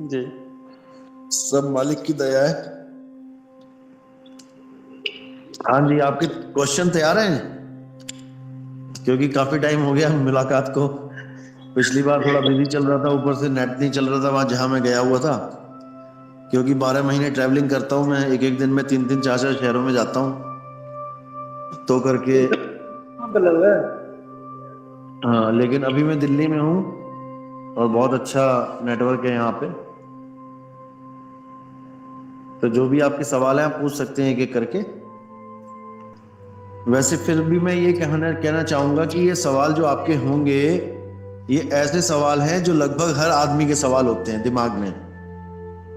जी। सब मालिक की दया है। हाँ जी, आपके क्वेश्चन तैयार हैं? क्योंकि काफी टाइम हो गया मुलाकात को। पिछली बार थोड़ा बिजी चल रहा था, ऊपर से नेट नहीं चल रहा था वहां जहां मैं गया हुआ था। क्योंकि 12 महीने ट्रैवलिंग करता हूँ मैं, एक एक दिन में 3 3 4 4 शहरों में जाता हूँ तो करके। कहाँ पे लग रहा है? हाँ, लेकिन अभी मैं दिल्ली में हूँ और बहुत अच्छा नेटवर्क है यहाँ पे। तो जो भी आपके सवाल हैं आप पूछ सकते हैं एक एक करके। वैसे फिर भी मैं ये कहना चाहूंगा कि ये सवाल जो आपके होंगे, ये ऐसे सवाल हैं जो लगभग हर आदमी के सवाल होते हैं दिमाग में।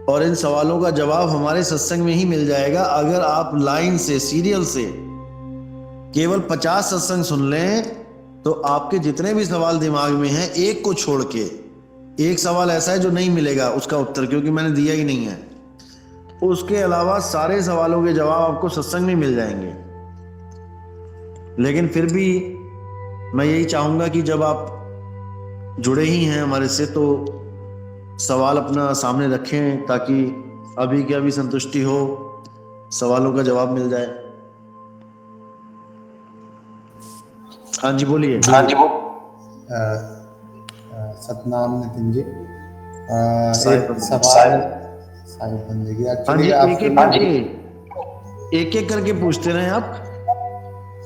और इन सवालों का जवाब हमारे सत्संग में ही मिल जाएगा अगर आप लाइन से, सीरियल से केवल 50 सत्संग सुन लें। तो आपके जितने भी सवाल दिमाग में हैं, एक को छोड़ के एक सवाल ऐसा है जो नहीं मिलेगा उसका उत्तर, क्योंकि मैंने दिया ही नहीं है। उसके अलावा सारे सवालों के जवाब आपको सत्संग में मिल जाएंगे। लेकिन फिर भी मैं यही चाहूंगा कि जब आप जुड़े ही हैं हमारे से, तो सवाल अपना सामने रखें ताकि अभी की अभी संतुष्टि हो, सवालों का जवाब मिल जाए। हाँ जी, बोलिए। हाँ जी वो सतनाम नितिन जी, साहिब एक बंदगी। सवाल साहिब बंदगी हाँ एक्चुअली जी, एक आपके एक लिए। करके एक एक करके पूछते रहे आप।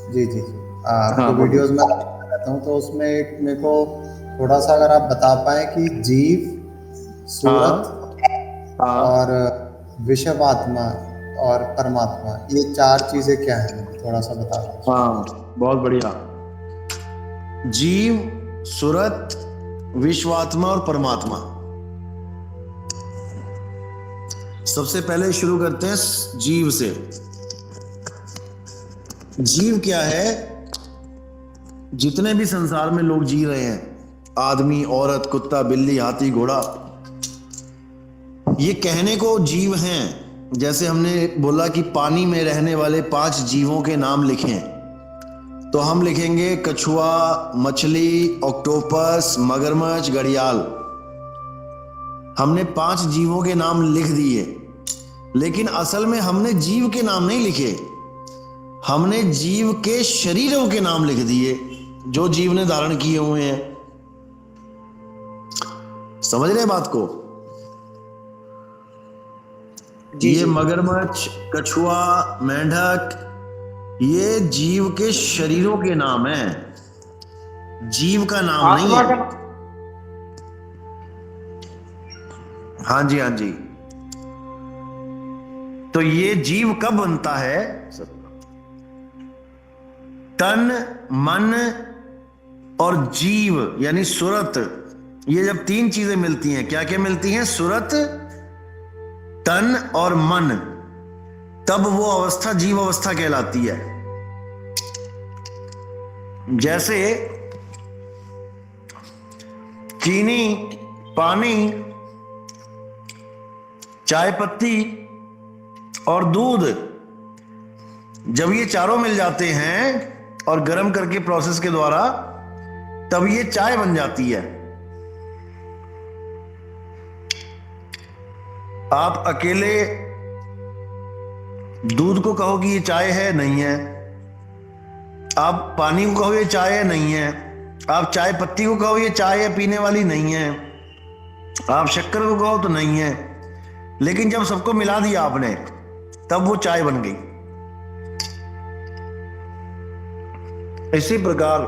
जी जी जी, आपके हाँ, बोलिए। वीडियोस में देखता रहता हूँ, तो उसमें एक मेरे को थोड़ा सा अगर आप बता पाए कि जीव, सूरत हाँ हाँ और विषव आत्मा और परमात्मा, ये चार चीजें क्या हैं, मेरे को थोड़ा सा बता दीजिए। हाँ, बहुत बढ़िया। जीव, सुरत, विश्वात्मा और परमात्मा। सबसे पहले शुरू करते हैं जीव से। जीव क्या है? जितने भी संसार में लोग जी रहे हैं, आदमी, औरत, कुत्ता, बिल्ली, हाथी, घोड़ा, ये कहने को जीव हैं। जैसे हमने बोला कि पानी में रहने वाले 5 जीवों के नाम लिखें, तो हम लिखेंगे कछुआ, मछली, ऑक्टोपस, मगरमच्छ, घड़ियाल। हमने 5 जीवों के नाम लिख दिए, लेकिन असल में हमने जीव के नाम नहीं लिखे, हमने जीव के शरीरों के नाम लिख दिए जो जीव ने धारण किए हुए हैं। समझ रहे हैं बात को? ये मगरमच्छ, कछुआ, मेंढक, ये जीव के शरीरों के नाम हैं, जीव का नाम नहीं आत्मा है। का हाँ जी, हाँ जी। तो ये जीव कब बनता है? तन, मन और जीव यानी सुरत, ये जब 3 चीजें मिलती हैं, क्या क्या मिलती हैं? सुरत, तन और मन, तब वो अवस्था जीव अवस्था कहलाती है। जैसे चीनी, पानी, चाय पत्ती और दूध, जब ये चारों मिल जाते हैं और गर्म करके प्रोसेस के द्वारा, तब ये चाय बन जाती है। आप अकेले दूध को कहो कि ये चाय है, नहीं है। आप पानी को कहो ये चाय है, नहीं है। आप चाय पत्ती को कहो ये चाय है पीने वाली, नहीं है। आप शक्कर को कहो तो नहीं है। लेकिन जब सबको मिला दिया आपने, तब वो चाय बन गई। इसी प्रकार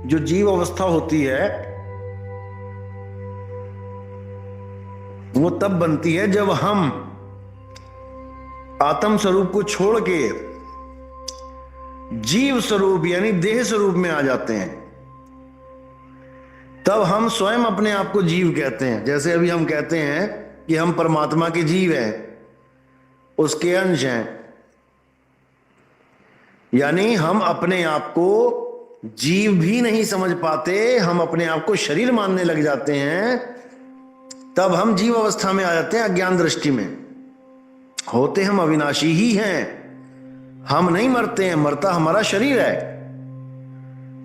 जो जीव अवस्था होती है वो तब बनती है जब हम आत्म स्वरूप को छोड़ के जीव स्वरूप यानी देह स्वरूप में आ जाते हैं। तब हम स्वयं अपने आप को जीव कहते हैं। जैसे अभी हम कहते हैं कि हम परमात्मा के जीव हैं, उसके अंश हैं, यानी हम अपने आप को जीव भी नहीं समझ पाते, हम अपने आप को शरीर मानने लग जाते हैं। तब हम जीव अवस्था में आ जाते हैं। अज्ञान दृष्टि में होते हम अविनाशी ही हैं, हम नहीं मरते हैं, मरता हमारा शरीर है,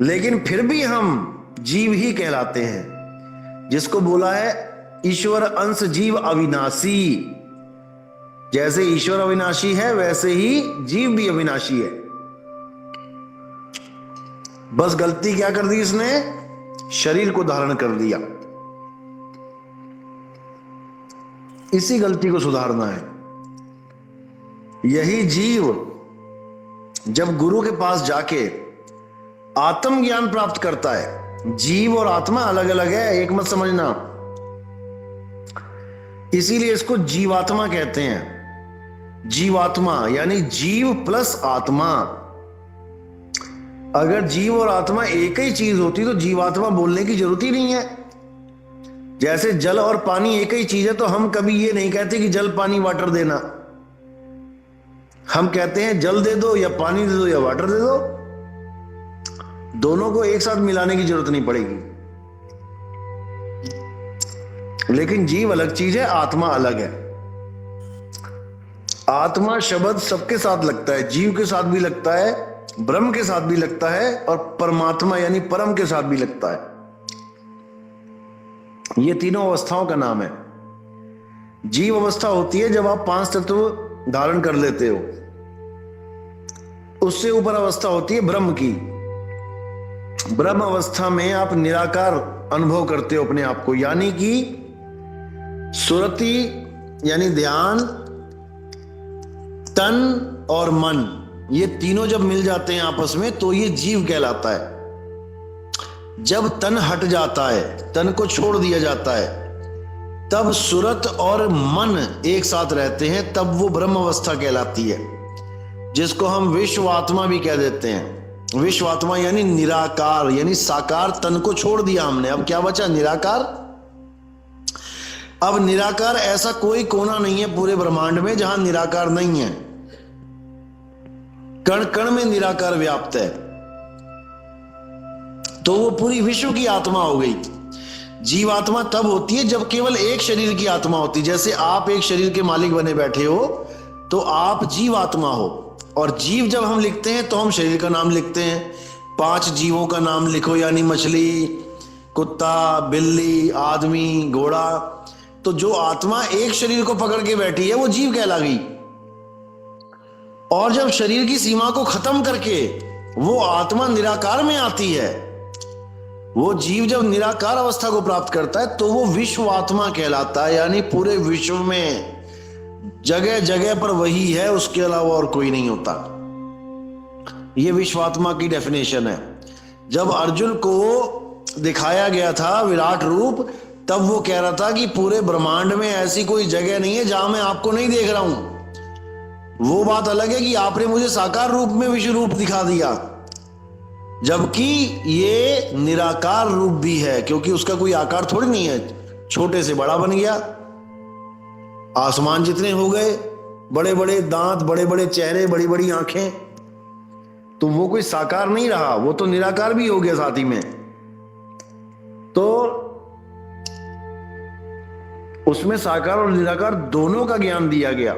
लेकिन फिर भी हम जीव ही कहलाते हैं। जिसको बोला है ईश्वर अंश जीव अविनाशी। जैसे ईश्वर अविनाशी है वैसे ही जीव भी अविनाशी है। बस गलती क्या कर दी इसने, शरीर को धारण कर दिया। इसी गलती को सुधारना है। यही जीव जब गुरु के पास जाके आत्मज्ञान प्राप्त करता है, जीव और आत्मा अलग अलग है, एक मत समझना, इसीलिए इसको जीवात्मा कहते हैं। जीवात्मा यानी जीव प्लस आत्मा। अगर जीव और आत्मा एक ही चीज होती तो जीवात्मा बोलने की जरूरत ही नहीं है। जैसे जल और पानी एक ही चीज है तो हम कभी ये नहीं कहते कि जल पानी वाटर देना। हम कहते हैं जल दे दो या पानी दे दो या वाटर दे दो। दोनों को एक साथ मिलाने की जरूरत नहीं पड़ेगी। लेकिन जीव अलग चीज है, आत्मा अलग है। आत्मा शब्द सबके साथ लगता है, जीव के साथ भी लगता है, ब्रह्म के साथ भी लगता है और परमात्मा यानी परम के साथ भी लगता है। ये तीनों अवस्थाओं का नाम है। जीव अवस्था होती है जब आप 5 तत्व धारण कर लेते हो। उससे ऊपर अवस्था होती है ब्रह्म की। ब्रह्म अवस्था में आप निराकार अनुभव करते हो अपने आप को, यानी कि सुरति यानी ध्यान, तन और मन, ये तीनों जब मिल जाते हैं आपस में तो ये जीव कहलाता है। जब तन हट जाता है, तन को छोड़ दिया जाता है, तब सुरत और मन एक साथ रहते हैं, तब वो ब्रह्म अवस्था कहलाती है, जिसको हम विश्वात्मा भी कह देते हैं। विश्वात्मा यानी निराकार, यानी साकार तन को छोड़ दिया हमने, अब क्या बचा, निराकार। अब निराकार ऐसा कोई कोना नहीं है पूरे ब्रह्मांड में जहां निराकार नहीं है। कण कण में निराकार व्याप्त है, तो वो पूरी विश्व की आत्मा हो गई। जीवात्मा तब होती है जब केवल एक शरीर की आत्मा होती है। जैसे आप एक शरीर के मालिक बने बैठे हो तो आप जीवात्मा हो, और जीव जब हम लिखते हैं तो हम शरीर का नाम लिखते हैं। 5 जीवों का नाम लिखो, यानी मछली, कुत्ता, बिल्ली, आदमी, घोड़ा। तो जो आत्मा एक शरीर को पकड़ के बैठी है वो जीव कहला गई। और जब शरीर की सीमा को खत्म करके वो आत्मा निराकार में आती है, वो जीव जब निराकार अवस्था को प्राप्त करता है तो वो विश्व आत्मा कहलाता है। यानी पूरे विश्व में जगह जगह पर वही है, उसके अलावा और कोई नहीं होता। ये विश्वात्मा की डेफिनेशन है। जब अर्जुन को दिखाया गया था विराट रूप, तब वो कह रहा था कि पूरे ब्रह्मांड में ऐसी कोई जगह नहीं है जहां मैं आपको नहीं देख रहा हूं। वो बात अलग है कि आपने मुझे साकार रूप में विश्व रूप दिखा दिया, जबकि ये निराकार रूप भी है, क्योंकि उसका कोई आकार थोड़ी नहीं है। छोटे से बड़ा बन गया, आसमान जितने हो गए, बड़े बड़े दांत, बड़े बड़े चेहरे, बड़ी बड़ी आंखें, तो वो कोई साकार नहीं रहा, वो तो निराकार भी हो गया साथ ही में। तो उसमें साकार और निराकार दोनों का ज्ञान दिया गया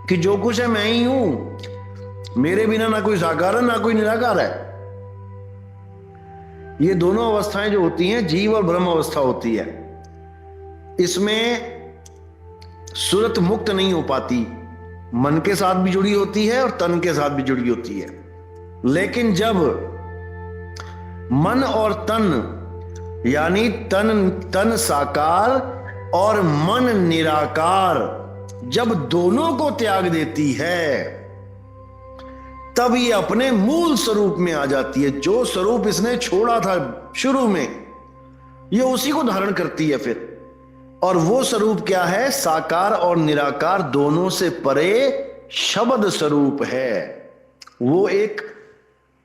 कि जो कुछ है मैं ही हूं, मेरे बिना ना कोई साकार है ना कोई निराकार है। ये दोनों अवस्थाएं जो होती हैं, जीव और ब्रह्म अवस्था होती है, इसमें सुरत मुक्त नहीं हो पाती। मन के साथ भी जुड़ी होती है और तन के साथ भी जुड़ी होती है। लेकिन जब मन और तन यानी तन साकार और मन निराकार जब दोनों को त्याग देती है, तब ये अपने मूल स्वरूप में आ जाती है। जो स्वरूप इसने छोड़ा था शुरू में, ये उसी को धारण करती है फिर। और वो स्वरूप क्या है, साकार और निराकार दोनों से परे शब्द स्वरूप है। वो एक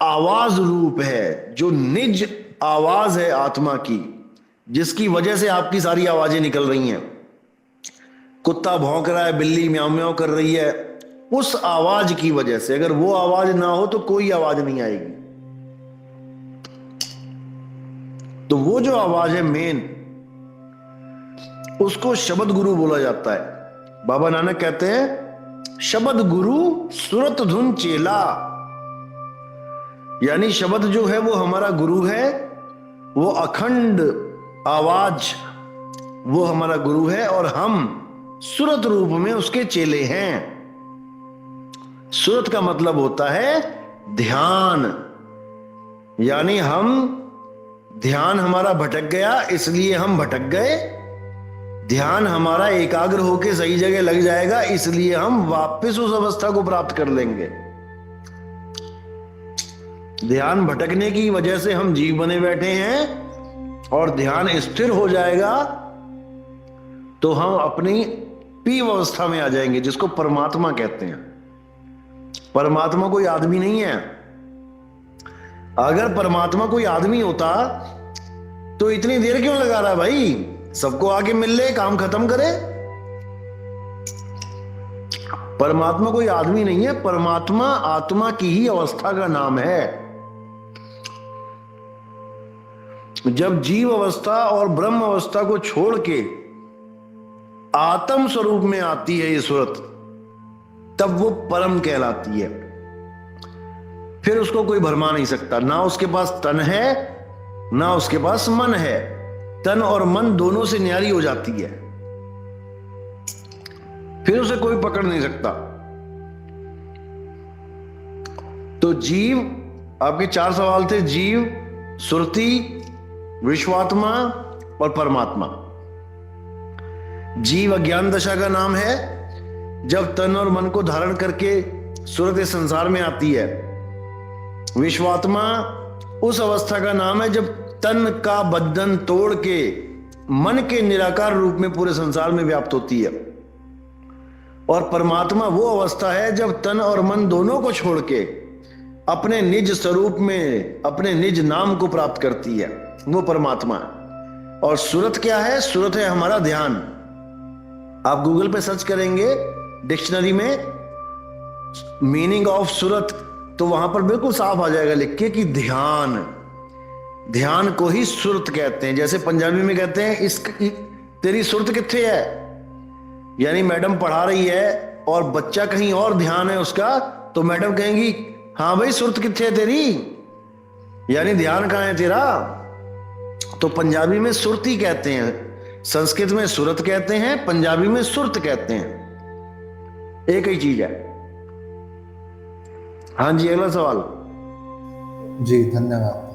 आवाज रूप है, जो निज आवाज है आत्मा की, जिसकी वजह से आपकी सारी आवाजें निकल रही हैं। कुत्ता भौंक रहा है, बिल्ली म्याऊं म्याऊं कर रही है, उस आवाज की वजह से। अगर वो आवाज ना हो तो कोई आवाज नहीं आएगी। तो वो जो आवाज है मेन, उसको शब्द गुरु बोला जाता है। बाबा नानक कहते हैं शब्द गुरु सुरत धुन चेला, यानी शब्द जो है वो हमारा गुरु है। वो अखंड आवाज वो हमारा गुरु है और हम सुरत रूप में उसके चेले हैं। सुरत का मतलब होता है ध्यान, यानी हम ध्यान हमारा भटक गया इसलिए हम भटक गए, ध्यान हमारा एकाग्र होकर सही जगह लग जाएगा इसलिए हम वापस उस अवस्था को प्राप्त कर लेंगे। ध्यान भटकने की वजह से हम जीव बने बैठे हैं और ध्यान स्थिर हो जाएगा तो हम अपनी पीव अवस्था में आ जाएंगे, जिसको परमात्मा कहते हैं। परमात्मा कोई आदमी नहीं है। अगर परमात्मा कोई आदमी होता तो इतनी देर क्यों लगा रहा है भाई, सबको आके मिल ले, काम खत्म करे। परमात्मा कोई आदमी नहीं है, परमात्मा आत्मा की ही अवस्था का नाम है। जब जीव अवस्था और ब्रह्म अवस्था को छोड़ के आत्म स्वरूप में आती है ये सूरत, तब वो परम कहलाती है। फिर उसको कोई भरमा नहीं सकता, ना उसके पास तन है ना उसके पास मन है। तन और मन दोनों से न्यारी हो जाती है, फिर उसे कोई पकड़ नहीं सकता। तो जीव, आपके 4 सवाल थे, जीव, सुरति, विश्वात्मा और परमात्मा। जीव अज्ञान दशा का नाम है, जब तन और मन को धारण करके सूरत इस संसार में आती है। विश्वात्मा उस अवस्था का नाम है जब तन का बंधन तोड़ के मन के निराकार रूप में पूरे संसार में व्याप्त होती है। और परमात्मा वो अवस्था है जब तन और मन दोनों को छोड़ के अपने निज स्वरूप में अपने निज नाम को प्राप्त करती है, वो परमात्मा है। और सूरत क्या है? सूरत है हमारा ध्यान। आप गूगल पे सर्च करेंगे डिक्शनरी में मीनिंग ऑफ सूरत, तो वहां पर बिल्कुल साफ आ जाएगा लिख के कि ध्यान, ध्यान को ही सुरत कहते हैं। जैसे पंजाबी में कहते हैं तेरी सुरत कित्थे है, यानी मैडम पढ़ा रही है और बच्चा कहीं और ध्यान है उसका, तो मैडम कहेंगी हाँ भाई सुरत कित्थे है तेरी, यानी ध्यान कहाँ है तेरा। तो पंजाबी में सुरती कहते हैं, संस्कृत में सूरत कहते हैं, पंजाबी में सुरत कहते हैं, एक ही चीज है। हाँ जी, अगला सवाल। जी धन्यवाद।